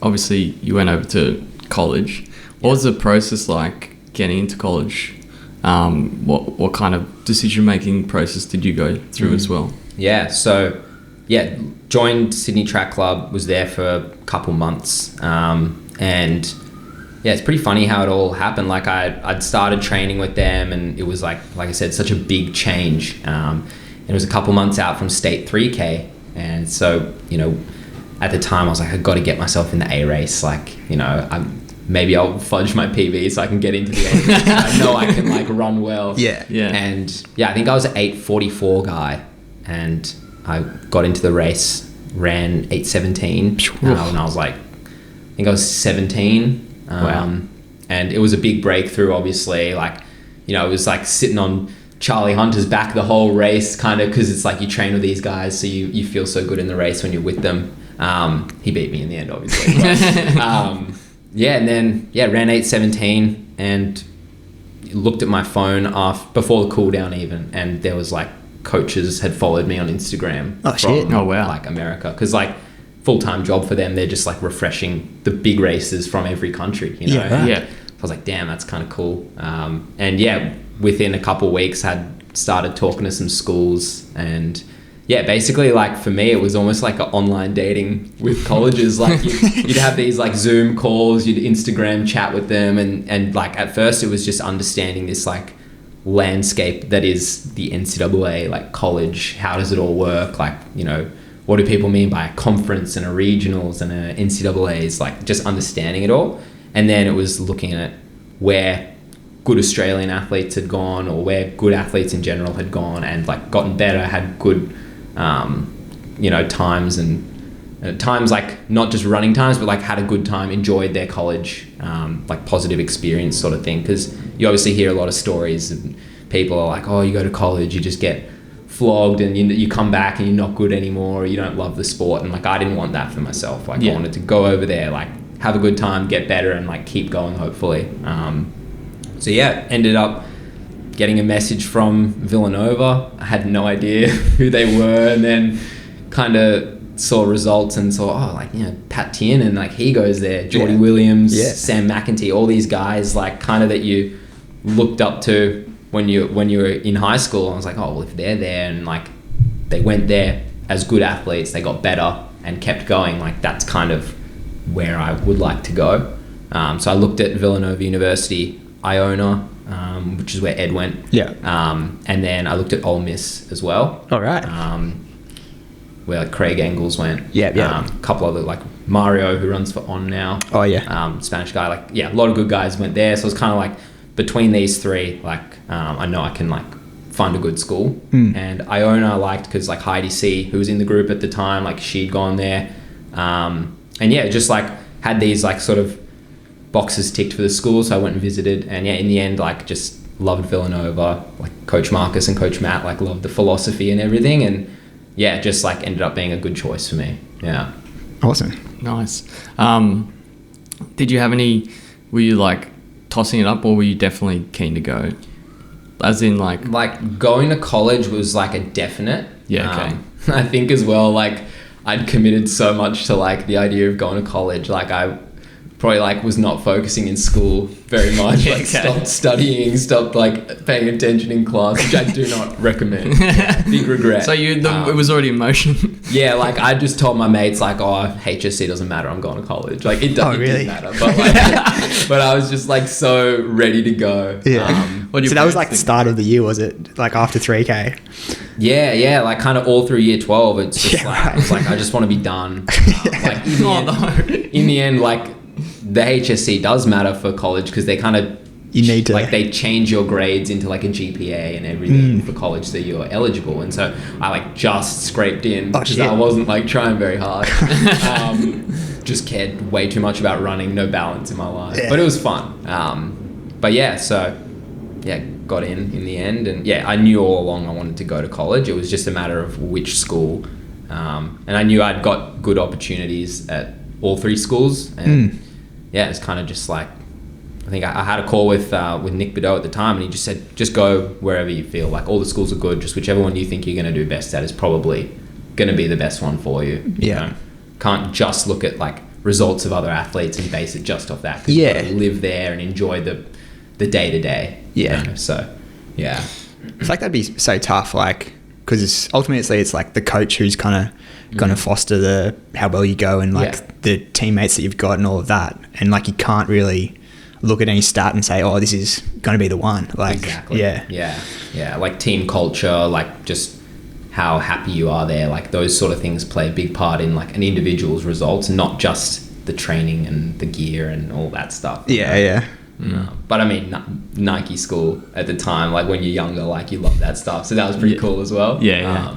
obviously you went over to college. What was the process like getting into college? What kind of decision-making process did you go through as well? Yeah, so joined Sydney Track Club, was there for a couple months, and yeah, it's pretty funny how it all happened. Like I'd started training with them, and it was like I said, such a big change. And it was a couple months out from state 3K, and so at the time I was like, I got to get myself in the A race. Like maybe I'll fudge my PB so I can get into the A race. I know I can like run well. Yeah. And I think I was an 8:44 guy, and I got into the race, ran 8:17 when I was like, I think I was 17. Wow. And it was a big breakthrough, obviously. Like, it was like sitting on Charlie Hunter's back the whole race, kind of, because it's like you train with these guys, so you feel so good in the race when you're with them. He beat me in the end, obviously. But, and then ran 8:17 and looked at my phone before the cool down even, and there was like coaches had followed me on Instagram from like America, because like full-time job for them, they're just like refreshing the big races from every country, I was like, damn, that's kind of cool. And within a couple of weeks had started talking to some schools, and basically like for me it was almost like an online dating with colleges. Like you'd have these like Zoom calls, you'd Instagram chat with them, and like at first it was just understanding this like landscape that is the NCAA, like college. How does it all work? Like, what do people mean by a conference and a regionals and a NCAAs? Like just understanding it all. And then it was looking at where good Australian athletes had gone, or where good athletes in general had gone and like gotten better, had good times, and times like not just running times, but like had a good time, enjoyed their college, like positive experience sort of thing. Because you obviously hear a lot of stories and people are like, oh, you go to college, you just get flogged, and you come back and you're not good anymore, or you don't love the sport. And like I didn't want that for myself. Like I wanted to go over there, like have a good time, get better, and like keep going, hopefully. Ended up getting a message from Villanova. I had no idea who they were, and then kind of saw results and saw, Pat Tiernan, like he goes there, Jordy Williams, Sam McEntee, all these guys like kind of that you looked up to when you were in high school. I was like, oh, well, if they're there and like they went there as good athletes, they got better and kept going, like that's kind of where I would like to go. So I looked at Villanova University, Iona, which is where Ed went. Yeah. And then I looked at Ole Miss as well. All right. Where like Craig Engels went. Yeah. A couple other, like Mario, who runs for On now. Oh yeah. Spanish guy. Like a lot of good guys went there. So it's kind of like between these three, like I know I can like find a good school. And Iona I liked because like Heidi C, who was in the group at the time, like she'd gone there. And just like had these like sort of boxes ticked for the school, so I went and visited, and in the end like just loved Villanova. Like Coach Marcus and Coach Matt like loved the philosophy and everything, and just like ended up being a good choice for me. Awesome. Nice. Did you have were you like tossing it up, or were you definitely keen to go, as in like going to college was like a definite. Okay. I think as well, like I'd committed so much to like the idea of going to college, like I probably like was not focusing in school very much, like stopped studying, stopped like paying attention in class, which I do not recommend. Big regret. So it was already in motion. Like I just told my mates like, oh, HSC doesn't matter, I'm going to college. Like it doesn't really matter, but like, but I was just like so ready to go. So that was like the start of the year, was it? Like after 3K? Yeah, like kind of all through year 12, it's just I was like, I just want to be done. Like in the end, like the HSC does matter for college, because they kind of you need to like they change your grades into like a GPA and everything for college, so you're eligible. And so I like just scraped in because I wasn't like trying very hard. Just cared way too much about running, no balance in my life, but it was fun. Got in the end, and I knew all along I wanted to go to college. It was just a matter of which school, and I knew I'd got good opportunities at all three schools, and it's kind of just like, I think I had a call with Nick Bideau at the time, and he just said, just go wherever you feel. Like all the schools are good, just whichever one you think you're going to do best at is probably going to be the best one for you. You know? Can't just look at like results of other athletes and base it just off that. 'Cause you gotta live there and enjoy the day to day. Yeah. So, yeah. I feel like that'd be so tough, like, because ultimately it's like the coach who's kind of going to foster how well you go and like the teammates that you've got and all of that. And like you can't really look at any stat and say, oh, this is going to be the one. Like, exactly. Yeah. Yeah. Like team culture, like just how happy you are there. Like those sort of things play a big part in like an individual's results, not just the training and the gear and all that stuff. Yeah. But I mean, Nike school at the time, like when you're younger, like you love that stuff. So that was pretty cool as well. Yeah.